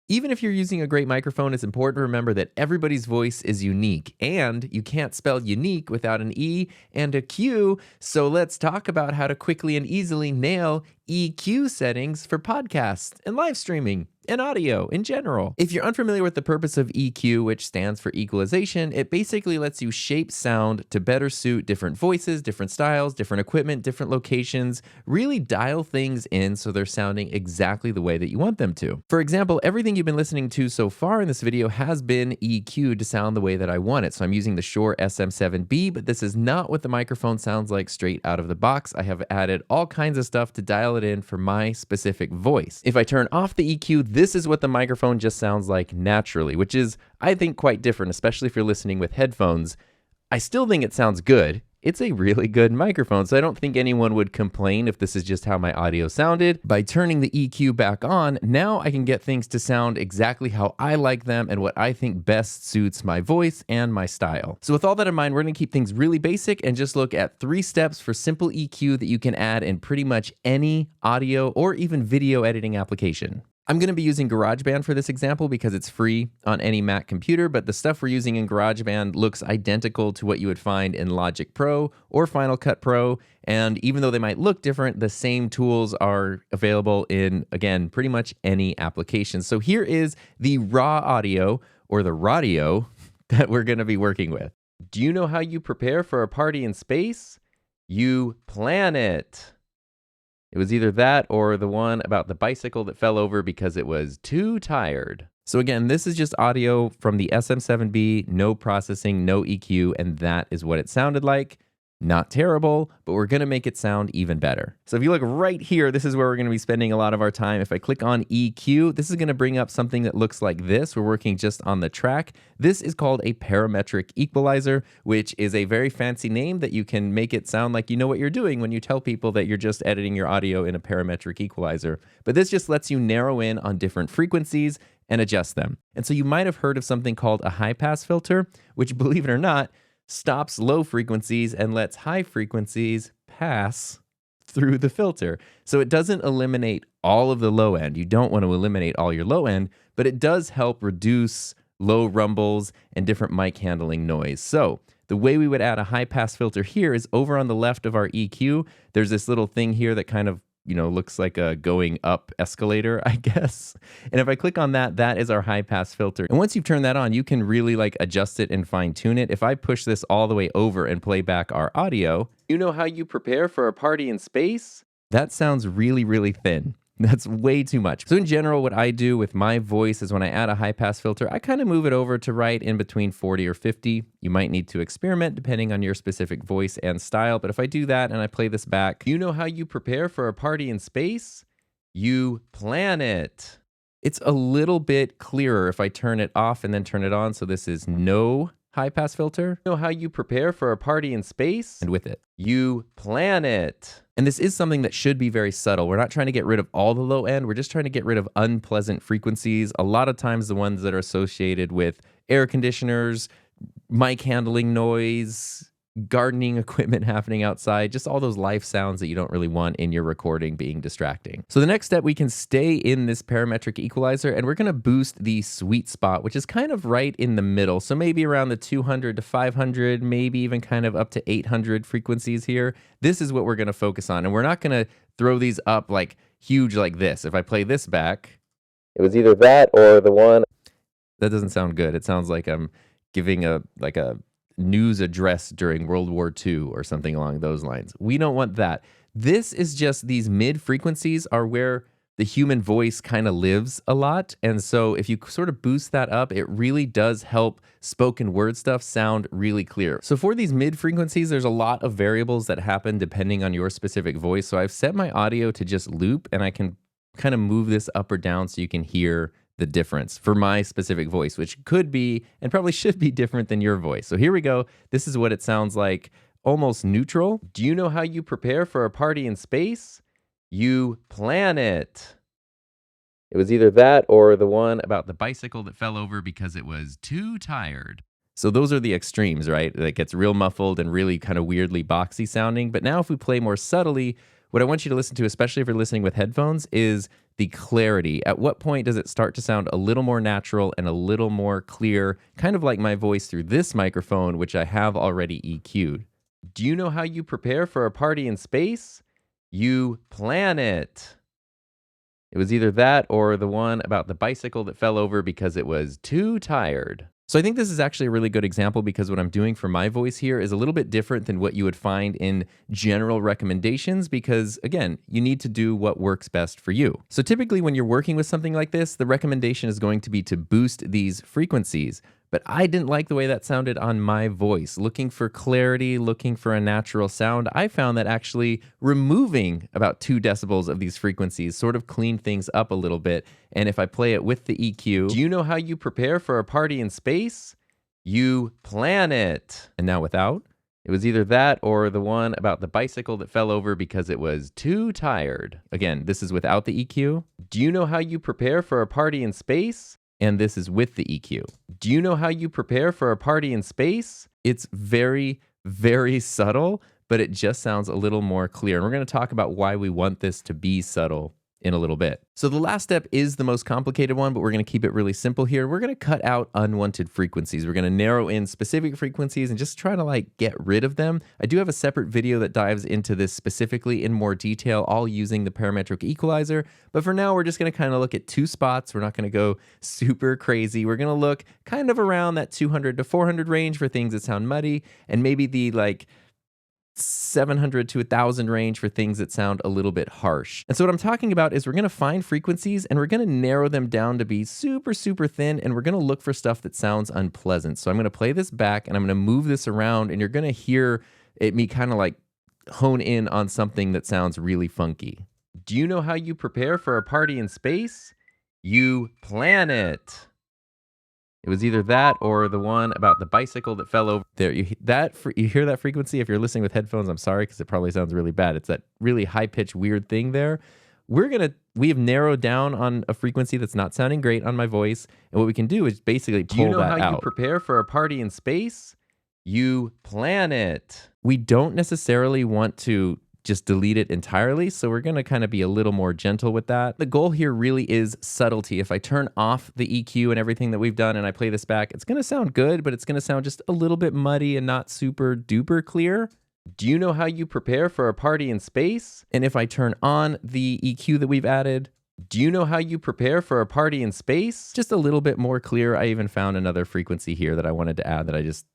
Even if you're using a great microphone, it's important to remember that everybody's voice is unique, and you can't spell unique without an E and a Q. So let's talk about how to quickly and easily nail EQ settings for podcasts and live streaming and audio in general. If you're unfamiliar with the purpose of EQ, which stands for equalization, it basically lets you shape sound to better suit different voices, different styles, different equipment, different locations, really dial things in so they're sounding exactly the way that you want them to. For example, everything you've been listening to so far in this video has been EQ'd to sound the way that I want it. So I'm using the Shure SM7B, but this is not what the microphone sounds like straight out of the box. I have added all kinds of stuff to dial it in for my specific voice. If I turn off the EQ, this is what the microphone just sounds like naturally, which is, I think, quite different, especially if you're listening with headphones. I still think it sounds good. It's a really good microphone, so I don't think anyone would complain if this is just how my audio sounded. By turning the EQ back on, now I can get things to sound exactly how I like them and what I think best suits my voice and my style. So with all that in mind, we're gonna keep things really basic and just look at 3 steps for simple EQ that you can add in pretty much any audio or even video editing application. I'm going to be using GarageBand for this example because it's free on any Mac computer, but the stuff we're using in GarageBand looks identical to what you would find in Logic Pro or Final Cut Pro, and even though they might look different, the same tools are available in, again, pretty much any application. So here is the raw audio, or the radio, that we're going to be working with. Do you know how you prepare for a party in space? You plan it. It was either that or the one about the bicycle that fell over because it was too tired. So again, this is just audio from the SM7B, no processing, no EQ, and that is what it sounded like. Not terrible, but we're gonna make it sound even better. So if you look right here, this is where we're gonna be spending a lot of our time. If I click on EQ, this is gonna bring up something that looks like this. We're working just on the track. This is called a parametric equalizer, which is a very fancy name that you can make it sound like you know what you're doing when you tell people that you're just editing your audio in a parametric equalizer. But this just lets you narrow in on different frequencies and adjust them. And so you might have heard of something called a high pass filter, which, believe it or not, stops low frequencies and lets high frequencies pass through the filter. So it doesn't eliminate all of the low end. You don't want to eliminate all your low end, but it does help reduce low rumbles and different mic handling noise. So the way we would add a high pass filter here is over on the left of our EQ. There's this little thing here that kind of looks like a going up escalator, I guess. And if I click on that, that is our high pass filter. And once you've turned that on, you can really adjust it and fine tune it. If I push this all the way over and play back our audio, you know how you prepare for a party in space? That sounds really, really thin. That's way too much. So in general, what I do with my voice is when I add a high pass filter, I kind of move it over to right in between 40 or 50. You might need to experiment depending on your specific voice and style. But if I do that and I play this back, you know how you prepare for a party in space? You plan it. It's a little bit clearer if I turn it off and then turn it on. So this is no high pass filter. You know how you prepare for a party in space? And with it, you plan it. And this is something that should be very subtle. We're not trying to get rid of all the low end. We're just trying to get rid of unpleasant frequencies. A lot of times the ones that are associated with air conditioners, mic handling noise, gardening equipment happening outside, just all those life sounds that you don't really want in your recording being distracting. So the next step, we can stay in this parametric equalizer and we're gonna boost the sweet spot, which is kind of right in the middle. So maybe around the 200 to 500, maybe even kind of up to 800 frequencies here. This is what we're gonna focus on. And we're not gonna throw these up huge like this. If I play this back, it was either that or the one. That doesn't sound good. It sounds like I'm giving a news address during World War II or something along those lines. We don't want that. This is just, these mid frequencies are where the human voice kind of lives a lot. And so if you sort of boost that up, it really does help spoken word stuff sound really clear. So for these mid frequencies, there's a lot of variables that happen depending on your specific voice. So I've set my audio to just loop and I can kind of move this up or down so you can hear the difference for my specific voice, which could be and probably should be different than your voice. So here we go. This is what it sounds like, almost neutral. Do you know how you prepare for a party in space? You plan it. It was either that or the one about the bicycle that fell over because it was too tired. So those are the extremes, right? That gets real muffled and really kind of weirdly boxy sounding. But now if we play more subtly, what I want you to listen to, especially if you're listening with headphones, is the clarity. At what point does it start to sound a little more natural and a little more clear, kind of like my voice through this microphone, which I have already EQ'd. Do you know how you prepare for a party in space? You plan it. It was either that or the one about the bicycle that fell over because it was too tired. So I think this is actually a really good example because what I'm doing for my voice here is a little bit different than what you would find in general recommendations because, again, you need to do what works best for you. So typically when you're working with something like this, the recommendation is going to be to boost these frequencies. But I didn't like the way that sounded on my voice. Looking for clarity, looking for a natural sound, I found that actually removing about 2 decibels of these frequencies sort of cleaned things up a little bit. And if I play it with the EQ, do you know how you prepare for a party in space? You plan it. And now without, it was either that or the one about the bicycle that fell over because it was too tired. Again, this is without the EQ. Do you know how you prepare for a party in space? And this is with the EQ. Do you know how you prepare for a party in space? It's very, very subtle, but it just sounds a little more clear. And we're going to talk about why we want this to be subtle in a little bit. So the last step is the most complicated one, but we're going to keep it really simple here. We're going to cut out unwanted frequencies. We're going to narrow in specific frequencies and just try to like get rid of them. I do have a separate video that dives into this specifically in more detail, all using the parametric equalizer. But for now, we're just going to kind of look at 2 spots. We're not going to go super crazy. We're going to look kind of around that 200 to 400 range for things that sound muddy, and maybe the like 700 to 1,000 range for things that sound a little bit harsh. And so what I'm talking about is we're going to find frequencies and we're going to narrow them down to be super, super thin, and we're going to look for stuff that sounds unpleasant. So I'm going to play this back and I'm going to move this around, and you're going to hear me kind of like hone in on something that sounds really funky. Do you know how you prepare for a party in space? You plan it. It was either that or the one about the bicycle that fell over. There, you hear that frequency? If you're listening with headphones, I'm sorry, because it probably sounds really bad. It's that really high-pitched, weird thing there. We have narrowed down on a frequency that's not sounding great on my voice, and what we can do is basically pull that out. Do you know how you prepare for a party in space? You plan it. We don't necessarily want to just delete it entirely. So we're going to kind of be a little more gentle with that. The goal here really is subtlety. If I turn off the EQ and everything that we've done and I play this back, it's going to sound good, but it's going to sound just a little bit muddy and not super duper clear. Do you know how you prepare for a party in space? And if I turn on the EQ that we've added, do you know how you prepare for a party in space? Just a little bit more clear. I even found another frequency here that I wanted to add that I just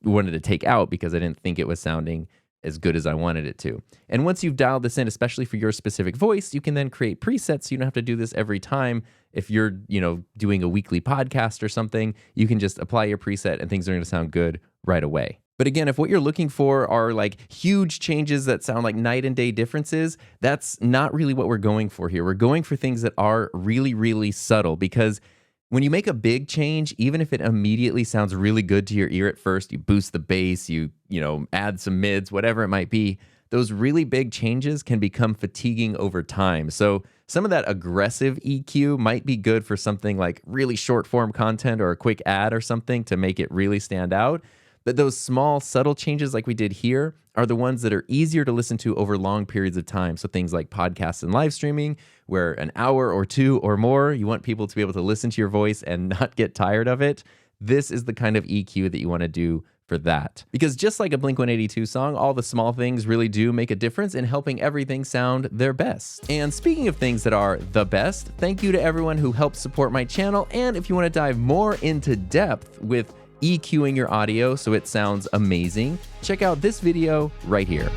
wanted to take out because I didn't think it was sounding as good as I wanted it to. And once you've dialed this in, especially for your specific voice, you can then create presets so you don't have to do this every time. If you're, doing a weekly podcast or something, you can just apply your preset and things are going to sound good right away. But again, if what you're looking for are like huge changes that sound like night and day differences, that's not really what we're going for here. We're going for things that are really, really subtle, because when you make a big change, even if it immediately sounds really good to your ear at first, you boost the bass, you add some mids, whatever it might be, those really big changes can become fatiguing over time. So some of that aggressive EQ might be good for something like really short form content or a quick ad or something to make it really stand out. But those small, subtle changes like we did here are the ones that are easier to listen to over long periods of time. So things like podcasts and live streaming, where an hour or 2 or more, you want people to be able to listen to your voice and not get tired of it. This is the kind of EQ that you want to do for that. Because just like a Blink-182 song, all the small things really do make a difference in helping everything sound their best. And speaking of things that are the best, thank you to everyone who helped support my channel. And if you want to dive more into depth with EQing your audio so it sounds amazing, check out this video right here.